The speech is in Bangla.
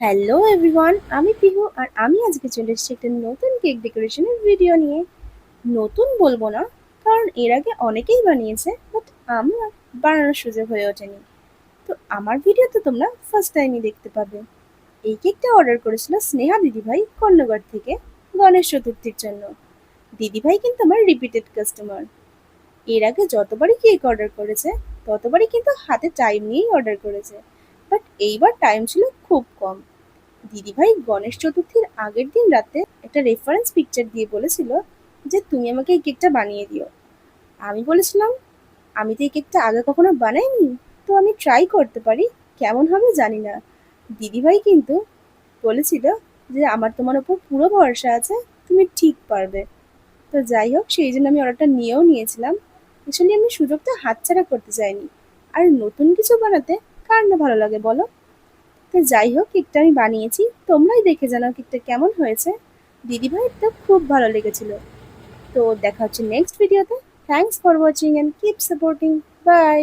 হ্যালো এভরিওয়ান, আমি পিহু আর আমি আজকে চলে এসেছি একটা নতুন কেক ডেকোরেশনের ভিডিও নিয়ে। নতুন বলবো না, কারণ এর আগে অনেকেই বানিয়েছে, বাট আমার বানানোর সুযোগ হয়ে ওঠেনি। তো আমার ভিডিও তো তোমরা ফার্স্ট টাইমই দেখতে পাবে। এই কেকটা অর্ডার করেছিল স্নেহা দিদিভাই কর্ণগড় থেকে, গণেশ চতুর্থীর জন্য। দিদিভাই কিন্তু আমার রিপিটেড কাস্টমার। এর আগে যতবারই কেক অর্ডার করেছে, ততবারই কিন্তু হাতে টাইম নিয়েই অর্ডার করেছে। বাট এইবার টাইম ছিল খুব কম। দিদিভাই গণেশ চতুর্থীর আগের দিন রাতে একটা রেফারেন্স পিকচার দিয়ে বলেছিল যে তুমি আমাকে এই কেকটা বানিয়ে দিও। আমি বলেছিলাম আমি তো এই কেকটা আগে কখনো বানাইনি, তো আমি ট্রাই করতে পারি, কেমন হবে জানি না। দিদিভাই কিন্তু বলেছিল যে আমার তোমার ওপর পুরো ভরসা আছে, তুমি ঠিক পারবে। তো যাই হোক, সেই জন্য আমি অর্ডারটা নিয়েও নিয়েছিলাম। আসলে আমি সুযোগটা হাতছাড়া করতে চাইনি। আর নতুন কিছু বানাতে কার না ভালো লাগে বলো। তো যাই হোক, কেকটা আমি বানিয়েছি, তোমরাই দেখে জানাও কেকটা কেমন হয়েছে। দিদিভাইয়ের তো খুব ভালো লেগেছিল। তো দেখা হচ্ছে নেক্সট ভিডিওতে। Thanks for watching and keep supporting. By.